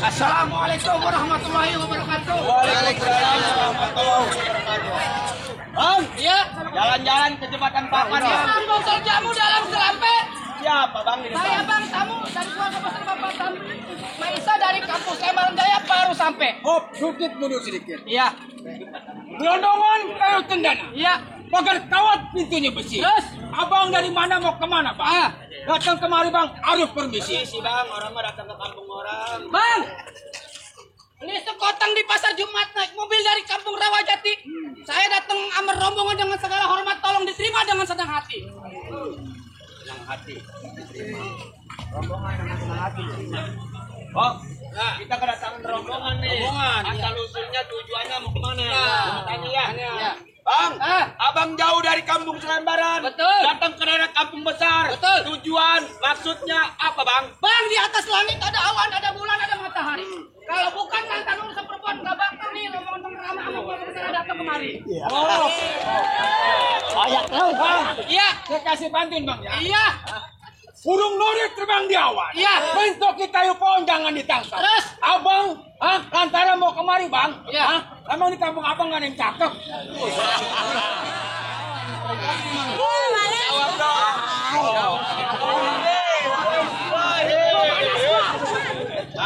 Assalamualaikum warahmatullahi wabarakatuh. Waalaikumsalam warahmatullahi wabarakatuh. Bang, Iya. jalan-jalan ke jembatan Papan ya. Botol jamu dalam selampe. Siapa bang ini? Saya bang tamu dari keluarga besar Bapak Tamu. Maisa dari kampus Lembaran Jaya baru sampai. Hop, sedikit mundur sedikit. Iya. Gelondongan kayu tendana. Iya. Pagar kawat pintunya besi. Terus? Abang dari mana mau kemana bang? Datang kemari bang, harus permisi. Si bang, orang mah datang ke kampung orang. Bang. Ini sekotang di pasar Jumat naik mobil dari kampung Rawajati. Saya datang amar rombongan dengan segala hormat, tolong diterima dengan senang hati. Senang hati. Rombongan dengan senang hati. Oh, nah, kita kedatangan rombongan nih. Rombongan, asal usulnya tujuannya mau kemana? Nah, Tanya ya. iya. Bang, abang jauh dari kampung Selembaran. Betul. Datang ke daerah kampung besar. Betul. Tujuan, maksudnya apa bang? Bang, di atas langit ada awan, ada bulan, ada matahari. Kalau bukan mantan urusan perempuan gak bakal nih rombongan ramah sama keluarga besar datang kemari. Oh, Ayak tahu bang. Iya. saya kasih bantuin bang ya. Iya. Burung nuri terbang di awan. Iya. Bentuk kita pohon jangan ditangkap. Terus? Abang, lantaran mau kemari bang. Iya. Emang di kampung abang gak ada yang cakep? Jawab dong.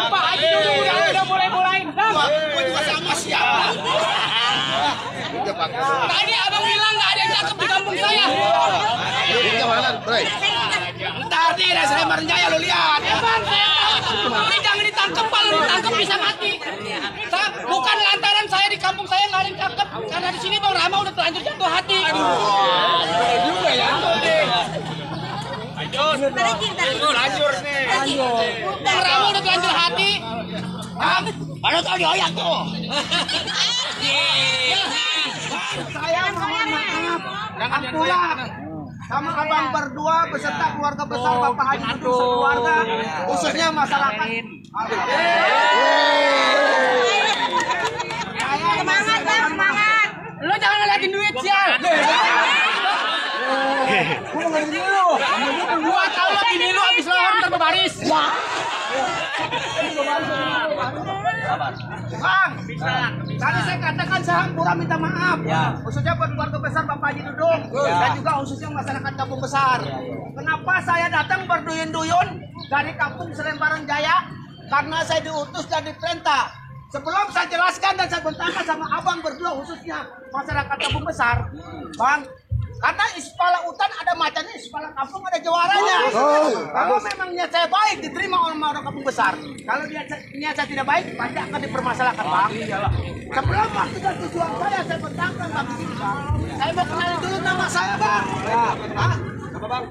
Pak Haji dulu udah mulai-mulain. Bang. Gua juga sama siapa? Tadi abang bilang gak ada yang cakep di kampung saya. Ntar nih, dari Selembaran Jaya lu lihat. Ya bang, tapi jangan ditangkap, kalau ditangkap bisa mati. Bukan lantaran saya di kampung saya nggak ada yang cakep, karena di sini bang Rama udah terlanjur jatuh hati. Juga ya. Lanjur nih. Bang Rama udah terlanjur hati. Baru tau dioyak tuh. Saya mohon maaf, jangan pulang sama abang berdua beserta keluarga besar Bapak Haji Dudung sekeluarga, khususnya masyarakat. Semangat bang, semangat. Lo jangan ngeliatin duit sial. Gua tau lo ini lo abis lohor ntar berbaris. Bang, tadi saya katakan saya hampura minta maaf, khususnya buat keluarga besar Bapak Haji Dudung dan juga khususnya masyarakat kampung besar. Kenapa saya datang berduyun-duyun dari kampung Selembaran Jaya? Karena saya diutus dan diperintah. Sebelum saya jelaskan dan saya bentangkan sama abang berdua khususnya masyarakat kampung besar, bang, karena ispala hutan ada macannya, ispala kampung ada juaranya. Kalau memang niat saya baik diterima oleh orang kampung besar. Kalau niat saya tidak baik pasti akan dipermasalahkan bang. Sebelum waktu dan tujuan saya bentangkan bang di sini bang. Saya mau kenalin dulu nama saya bang. Apa bang?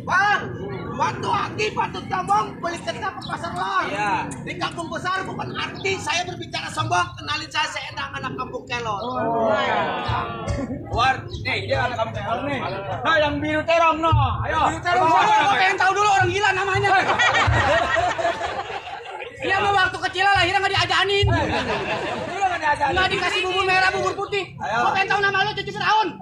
Bang, waktu Aki Patut Tambong beli ketak ke pasar lor. Di kampung besar bukan arti saya berbicara sombong. Kenalin saya endang anak kampung Kelor. War, nih dia anak kampung Kelor nih. Nah yang biru terong no. Ayo. Biru terong Gua pengen tahu dulu orang gila namanya. Dia mau waktu kecil lahirnya nggak diajanin. Nggak dikasih bubur merah, bubur putih. Gua pengen tahu nama lo cucu Firaun.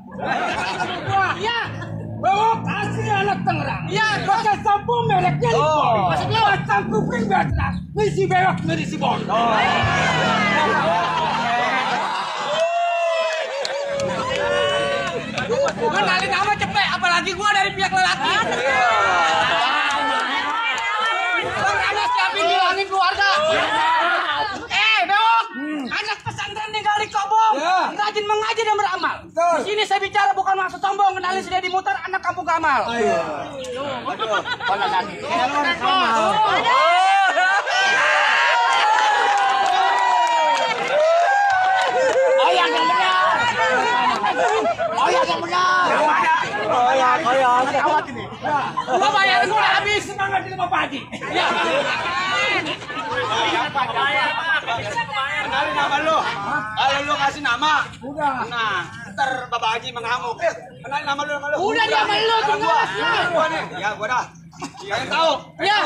Iya. Bawa kasih anak Tangerang. Iya. Pakai sampo mereknya Lipoli. Maksud lo? Pasang kuping biar terang. Misi bewak, misi bon. Kenalin nama cepet, apalagi gua dari pihak lelaki. Bang Rama siapin bilangin keluarga. Bewok, anak pesantren tinggal di Kobong, rajin mengaji dan beramal. Di sini saya bicara bukan maksud sombong, kenalin sudah dimutar anak kampung Kamal. Yang benar. Gua bayarin gua habis. Semangat di rumah Pak Haji. Kenalin nama lu. Kalau lu kasih nama. Udah. Nah, ntar Bapak Haji mengamuk. Kenalin nama lu. Udah dia sama lu tinggal. Gua nih. Ya gua dah. Kalian tahu. Ya.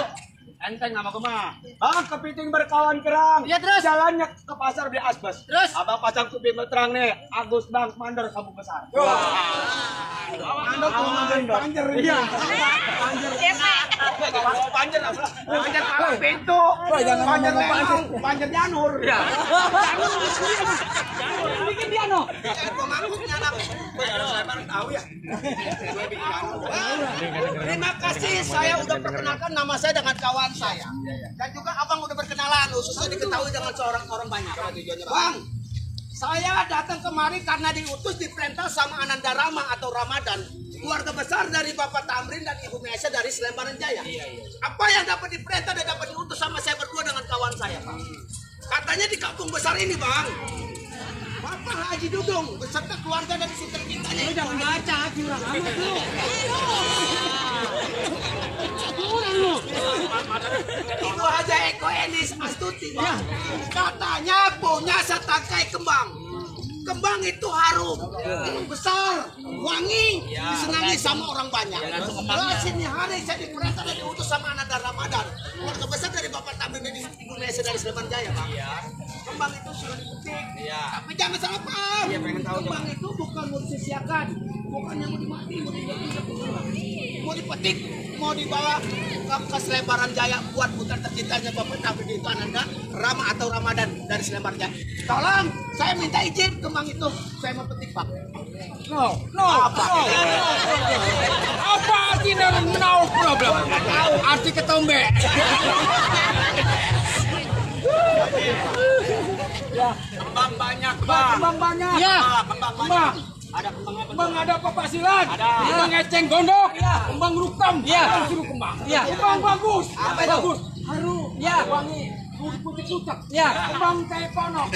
Enteng nama kemah. Bang, kepiting berkawan kerang. Iya, terus? Jalannya ke pasar beli asbes. Terus? Abang pasang kuping terang nih. Agus Bang Mandor Kampung Besar. Anda panjer. Iya. Panjer apa? Panjer palang pintu. Panjer Lenong. Panjer Janur. Bikin dia no. Pemangkutnya anak. Saya baru tahu ya. Terima kasih, saya udah perkenalkan nama saya dengan kawan saya. Dan juga abang udah berkenalan, khususnya diketahui dengan seorang orang banyak. Bang, saya datang kemari karena diutus diperintah sama Ananda Rama atau Ramadan, keluarga besar dari Bapak Tamrin dan Ibu Mesia dari Selembaran Jaya. Apa yang dapat diperintah dan dapat diutus sama saya berdua dengan kawan saya, Bang? Katanya di kampung besar ini, Bang, Bapak Haji Dudung beserta keluarga dari Sultan Kintanya. Lu jangan baca, curang amat lu. Curang lu. Ibu Haja Eko Enis Astuti, Bang. Katanya punya setangkai kembang. Kembang itu harum, besar, wangi, disenangi sama orang banyak. Nah, sini hari saya diperintah dan diutus sama Ananda Ramadan, keluarga besar dari Bapak Tamrin dan Ibu Mesia dari Sleman Jaya, Bang. Kembang itu sudah dipetik, tapi jangan salah paham. Kembang itu bukan mau disisiakan, bukan yang mau dimati, mau dipetik, mau dibawa ke Sleman Jaya buat putar tercintanya Bapak Tamrin itu Ananda Rama atau Ramadan dari Sleman Jaya. Tolong, saya minta izin kembang itu, saya mau petik, Pak. No. Apa? Apa artinya no problem? Arti ketombe. Kembang banyak, Bang. Kembang banyak. Iya. Kembang Kembang. banyak. Ada kembang apa? Kembang ada papasilan. Ada. Kembang eceng gondok. Kembang rukam. Iya. Suruh kembang. Iya. Kembang bagus. Apa itu? Bagus. Harum. Iya. Wangi. Putih pucat. Iya. Kembang kayak ponok.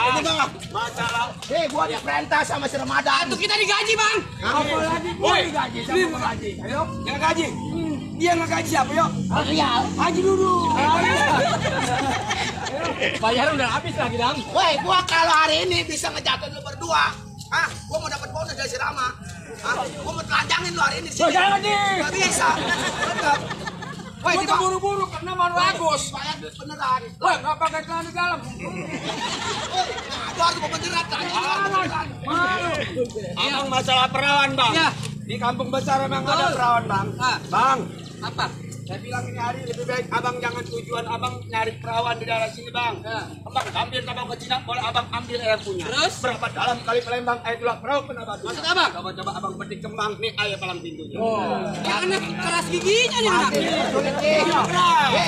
Ini Bang, masalah. Gua diperintah sama si Ramadan. Itu kita digaji, Bang. Apalagi gue digaji sama gaji. Ayo. Yang gaji. Dia nggak gaji siapa, yuk? Haji dulu. Bayaran udah habis lagi, Dam. Woi, gua kalau hari ini bisa ngejatuhin lu berdua, gua mau dapat bonus dari si Rama. Gua mau telanjangin lu hari ini sih. Jangan nih. Gak bisa. Tetap. Woi, Gue terburu-buru karena mau bagus. Bayar duit beneran. Woi, nggak pakai celana di dalam. Gua harus mau beneran. Malu. Abang masalah perawan, Bang. Iya. Di kampung besar emang ada perawan, Bang. Bang, Apa? saya bilang ini hari lebih baik abang jangan tujuan abang nyari perawan di daerah sini, Bang. Abang ambil kapal ke Cina, boleh abang ambil air punya. Terus? Berapa dalam kali Palembang air tulak perahu pernah batu. Maksud abang? Coba abang petik kembang nih air palang pintunya. Jangan keras giginya nih, anak.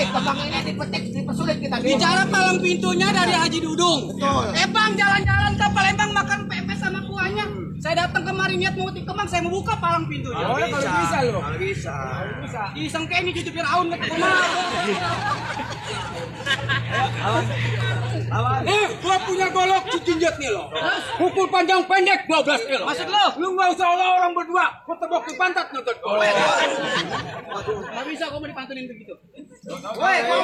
Kembang ini dipetik, dipersulit kita. Bicara palang pintunya dari Haji Dudung. Betul. Bang, jalan-jalan ke Palembang makan pepes sama kuahnya. Saya datang kemarin niat mau kembang, saya mau buka palang pintunya. Boleh kalau bisa lo. Kalau bisa. Disangka ini cucu Firaun kata rumah. Gua punya golok cincin nih lo. Pukul panjang pendek 12 kilo. Maksud lo? Lu nggak usah orang berdua. Gua tebok di pantat nonton gol. Nggak bisa, kok mau dipantunin begitu. Woi, gua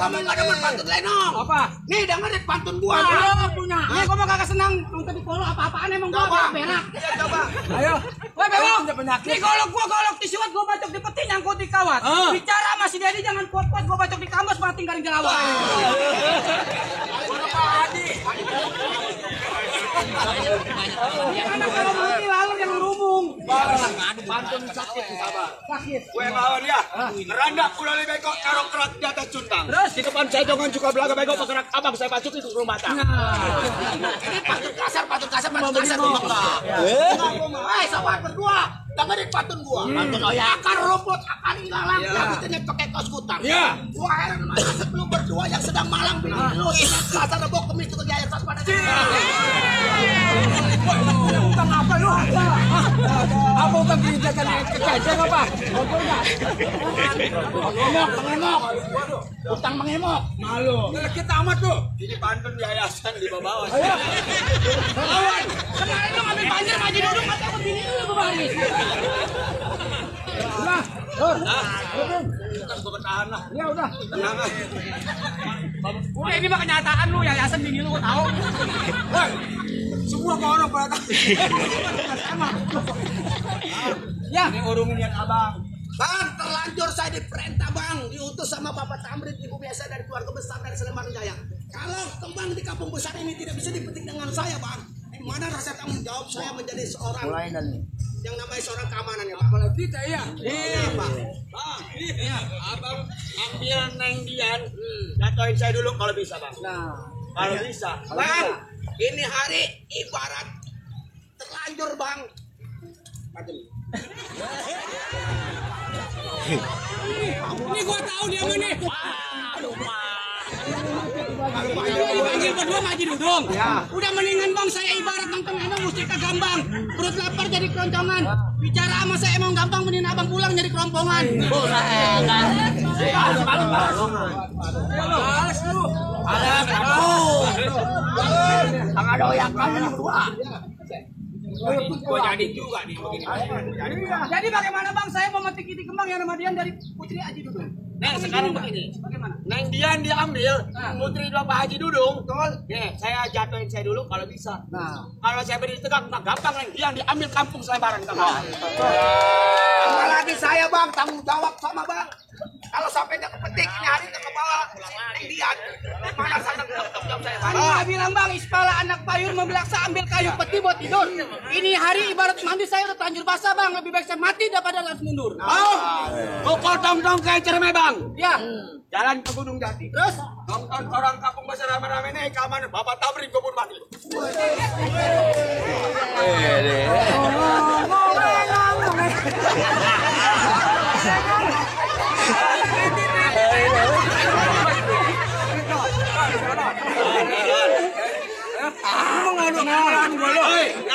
mau nggak demen pantun Lenong. Apa? Nih, dengerin pantun gua. Gua punya. Nih, kok mau kagak senang nonton di polo apa-apaan emang gua Coba. berak. Iya, coba. Ayo. Woi, Bebok. Punya penyakit. Nih golok disuat, gua bacok di peti nyangkut di kawat. Bicara masih Dedi jangan kuat-kuat, gua bacok di kambas malah tinggalin jelawat. Anak kalau mati lalu yang ngerumung. Pantun sakit sabar. Sakit. Gue lawan dia. Merandak pulau lebih beko karo kerak di atas cuntang. Terus? Di depan saya jangan juga belaga beko bergerak abang saya bacuk itu rumah tang. Ini pantun kasar, pantun gua enggak. Hei, sobat berdua, dengerin pantun gua. Pantun akar rumput akan ilalang, rambutnya pakai kaos kutang. Iya. Gua heran sama lu berdua yang sedang malang bilang lu ingat Selasa Rebo Kemis itu kerja air pada Utang apa lu? Apa utang dijajan kejadian apa? Mengemok. Utang mengemok. Malu. Kita amat tuh. Ini pantun yayasan di bawah. Ayo. Lawan. Kemarin lu ngambil banjir Haji Dudung kata begini lu baris. Udah. Kan gue bertahan lah. Ya udah. Tenang ah. Udah ini mah kenyataan lu yayasan bini lu gua tahu. Woi. Semua ke orang pada tahu. Ya. Ini urungin abang. Bang, terlanjur saya diperintah bang, diutus sama Bapak Tamrin, ibu biasa dari keluarga besar dari Sleman Jaya. Kalau kembang di kampung besar ini tidak bisa dipetik dengan saya bang, mana rasa tanggung jawab saya menjadi seorang yang namanya seorang keamanan ya bang? Kalau kita ya. Iya bang. Bang, iya, abang ambil Neng Dian, jatuhin saya dulu kalau bisa bang. Nah, Kalau bisa. bang, ini hari ibarat terlanjur bang. Ini gua tahu dia mana. Panggil berdua Haji Dudung. Ya. Udah mendingan bang saya ibarat nonton emang mesti ke gambang. Perut lapar jadi keroncongan. Bicara sama saya emang gampang, mending abang pulang jadi kerompongan. Sama doyak kamu berdua. Gua jadi juga nih begini. Jadi bagaimana bang saya mau metik itik kembang yang nama Dian dari Putri Haji Dudung? Neng sekarang begini. Bagaimana? Neng Dian diambil, putri dua Pak Haji Dudung. Betul. Nih, saya jatuhin saya dulu kalau bisa. Nah, Kalau saya beri tegak, tak gampang Neng Dian diambil kampung selebaran kawan. apalagi saya bang tanggung jawab sama bang. Kalau sampai dia kepetik ini hari dia ke bawah Neng Dian. Mana saya tanggung jawab saya bang? Anda bilang bang ispala anak payur membelaksa ambil kayu peti buat tidur. Ini hari ibarat mandi saya udah terlanjur basah bang. Lebih baik saya mati daripada harus mundur. Oh, pukul tong-tong kayak cerme bang. Ya. Jalan ke Gunung Jati. Terus Nonton orang kampung besar rame-rame nih keamanan Bapak Tamrin kebun mati.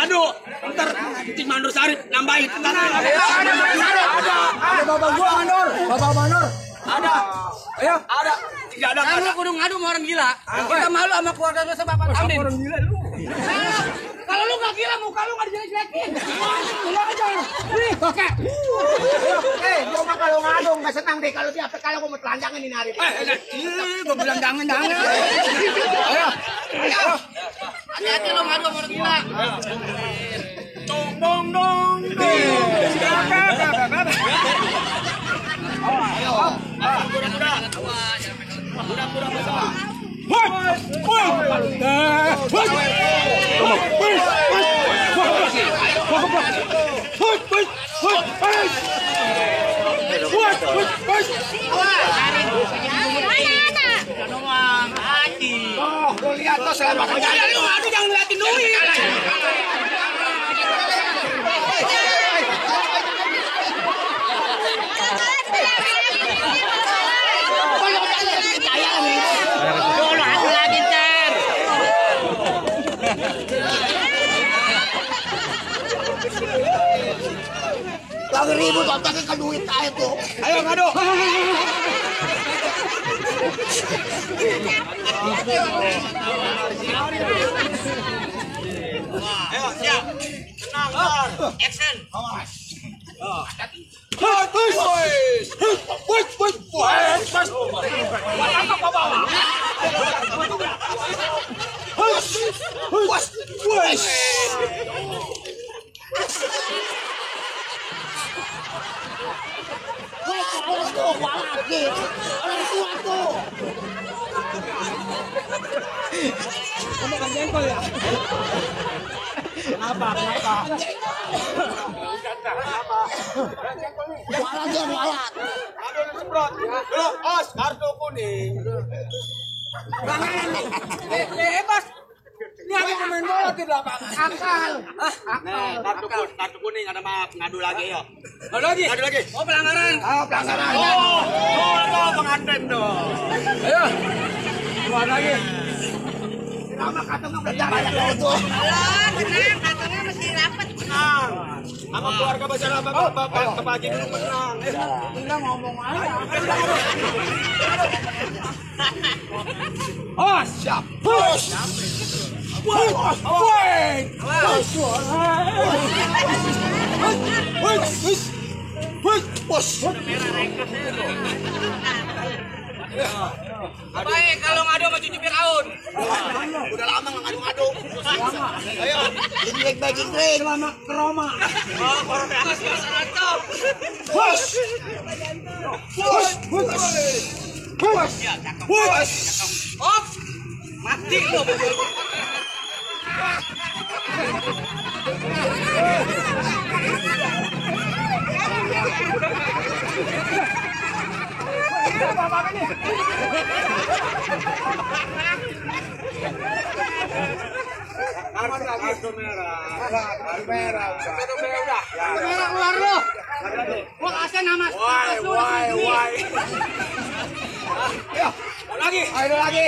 Aduh, ntar Cing Mandur Sarip nambahin. Ada bapak gua Manor. Bapak Manor. Ada. Ayo. Ada. Tidak ada. kamu kudu ngadu sama orang gila. Kita malu sama keluarga lu sama Bapak Tamrin. Orang gila lu. Kalau lu gak gila muka lu gak dijelek-jelekin. Gila aja. Nih, oke. Gua mah kalau ngadong nggak senang deh kalau dia kalau gua mau telanjangan ini hari. Gua bilang jangan. Ayo. Hati-hati lu ngadu sama orang gila. Dong dong. Mudah-mudah besar. Oh, lu lihat tuh selama Lu ngadu jangan ngeliatin duit. lagi ribut otaknya ke duit aja tuh. Ayo ngadu. Ayo siap. Tenang. Action. Orang tua tuh. Kamu kan jengkol ya? Kenapa? Walat dia walat. Aduh disemprot. Dulu, os kartu kuning. Bebas. Ini aku main bola di lapangan. Akal. Nih, kartu kuning ada maaf ngadu lagi yuk. Ngadu lagi? Ngadu lagi. Oh pelanggaran. Oh, pelanggaran. Oh, pengantin dong. Ayo. Keluar lagi. Lama katanya udah jalan ya tuh. Tenang, katanya mesti rapat. Menang. Sama keluarga besar Bapak Haji dulu menang. Enggak ngomong aja. Oh, siap. Push. Baik kalau ngadu sama cucu Firaun. Udah lama nggak ngadu-ngadu. Ayo, ini baik Inggris. Lama ke Roma. Oh, orang atas biasa rantau. Push. Push. Push. Push. Hop. Mati lu. Kartu merah Keluar lu. Gua kasih nama why Lagi. Ayo lagi.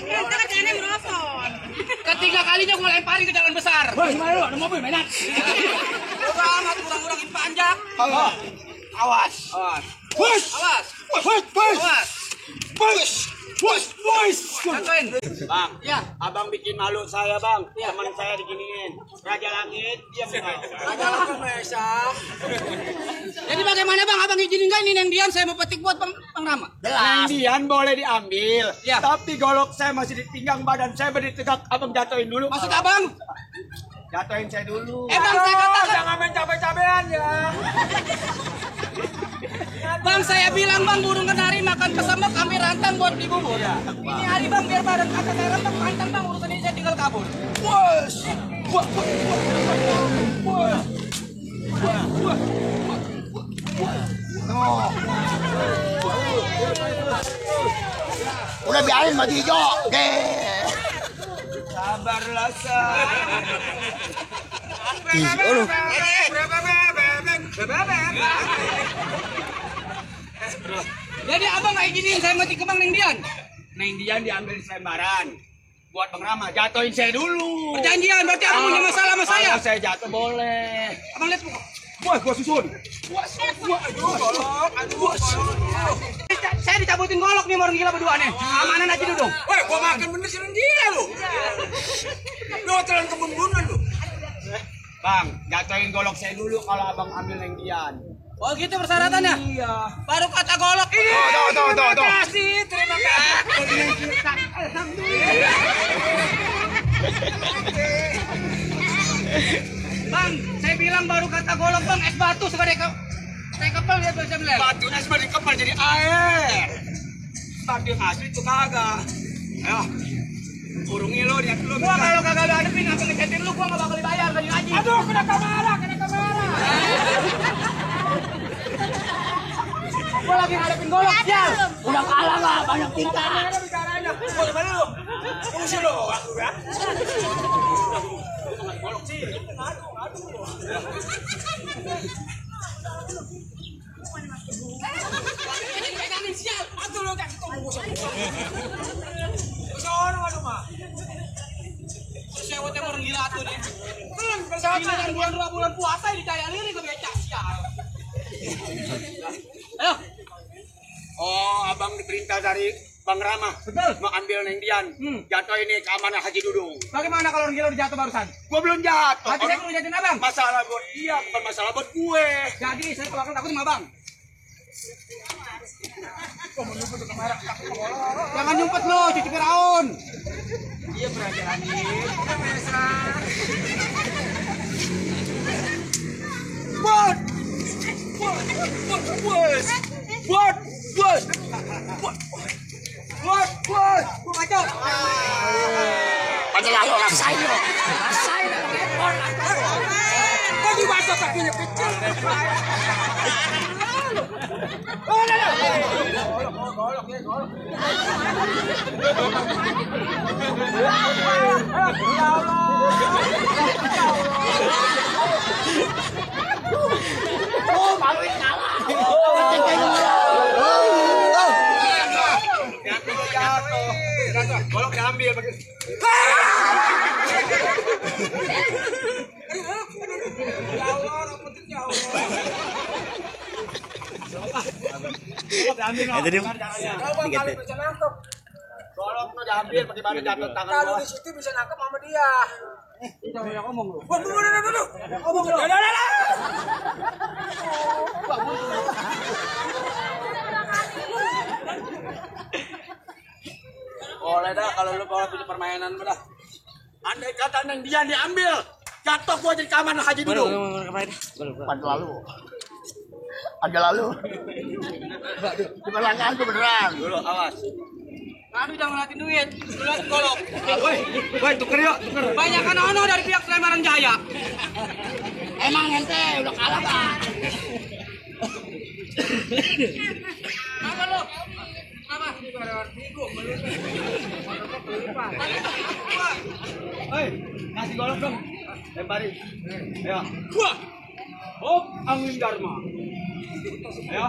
Kita kerjanya merosot. Ketiga kalinya gua lemparin ke jalan besar. Woi, gimana lu? Ada mobil mainan. Udah amat kurang-kurangin panjang. Awas. Push. Awas. Push. Push. Awas. Push. Push. Push. Bantuin. Bang, Ya. abang bikin malu saya bang, teman saya diginiin. Raja Langit, dia Jadi bagaimana bang, abang izinin nggak ini Neng Dian saya mau petik buat Bang Rama? Neng Dian boleh diambil, Ya. tapi golok saya masih di pinggang badan saya berdiri tegak. Abang jatuhin dulu. Maksud abang? Jatuhin saya dulu. Bang saya katakan. Jangan main capek-capean ya. Bang saya bilang bang burung kenari makan kesemek kami rantang buat di bubur. Ini hari bang biar badan kata saya rantang pantang bang urusan ini saya tinggal kabur. Push. Udah biarin mati hijau. Sabarlah Jadi abang nggak izinin saya mati ke Bang Neng Dian. Neng Dian diambil selembaran. Buat Bang Rama, jatuhin saya dulu. Perjanjian berarti abang punya masalah sama saya. Kalau saya jatuh boleh. Abang lihat Wah, gua susun. saya dicabutin golok nih orang gila berdua nih. Amanan aja dulu dong. Woi, gua makan bener sih gila lu. Lu telan kebun-bunan lu. Bang, jatuhin golok saya dulu kalau abang ambil Neng Dian. Oh gitu persyaratannya? Iya. Baru kata golok ini. Terima kasih, terima kasih. Bang, saya bilang baru kata golok bang, es batu sebagai kapal lihat bisa bilang. Batunya sebagai kapal jadi air. Tapi yang asli itu kagak. Ayo, urungi lo, lihat lo. Gua kalau kagak ada adepin sampai ngecetin lu, gua nggak bakal dibayar gaji ngaji. Aduh, kena kamera. Gua lagi ngadepin golok, ya. Udah kalah nggak banyak tingkah. Sewot yang orang gila tuh nih. Kan bulan puasa dicaya lili ke becak sial. Ayo. Oh, abang diperintah dari Bang Rama. Betul. Mau ambil Neng Dian. Jatuh ini ke amanah Haji Dudung. Bagaimana kalau orang gila udah jatuh barusan? Gua belum jatuh. Hati saya perlu jadiin abang. Masalah buat dia, bukan masalah buat gue. Jadi saya kalau akan takut sama abang. Jangan nyumpet lo, cuci Firaun. Iya perhatian ini. Gua kacau. Padahal lo rasain lo. Kok dibaca kakinya kecil? Golok diambil pakai. Golok tuh diambil bagaimana jatuh tangan Kalau bawah. di situ bisa nangkep sama dia. Boleh dah kalau lu bawa punya permainan dah. Andai kata Neng Dian diambil, jatuh gua jadi kamar Haji Dudung. Agak lalu. Kebelangan tuh beneran. Dulu awas. Aduh jangan ngeliatin duit, ngeliatin golok. Woi, tuker yuk, tuker. Banyak kan ono dari pihak Sleman Jaya. Emang ente udah kalah Pak. Apa lo? Apa? Hei, kasih golok dong. Lemparin. Ayo. Wah. Hop, angin Dharma. Ayo.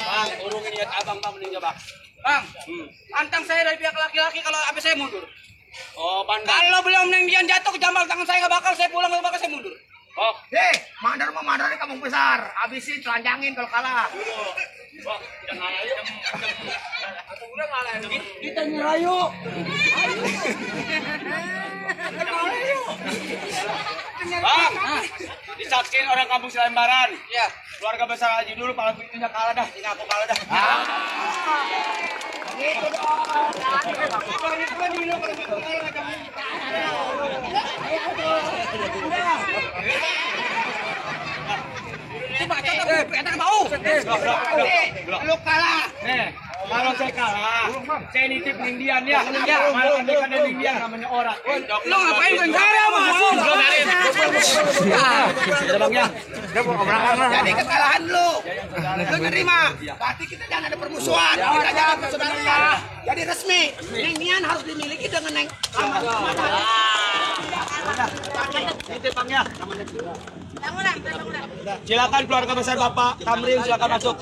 Bang, urungin niat abang bang mending coba. Bang, antang saya dari pihak laki-laki kalau habis saya mundur. Oh, pandang. Kalau belum Neng Dian jatuh ke jambal tangan saya nggak bakal saya pulang, nggak bakal saya mundur. Oh, Mandar di kampung besar. Habisin, telanjangin kalau kalah. wah, udah ngalah yuk. Udah ngalah yuk. Kita nyerayu. Bang, disaksiin orang kampung Selembaran. Ya. Keluarga besar Haji dulu, paling pintunya kalah dah. Ini aku kalah dah. Coba kita bau. Lu kalah. Nih, kalau saya kalah, saya nitip Neng Dian ya. Malah andai kan Neng Dian namanya orang. Lu ngapain saya masuk? Ada bang ya. Jadi kekalahan lu nerima. Berarti kita jangan ada permusuhan. Kita jangan persaudaraan. Jadi resmi. Neng Dian harus dimiliki dengan Neng. Nitip bang ya. Silakan keluarga besar Bapak Tamrin, silakan masuk.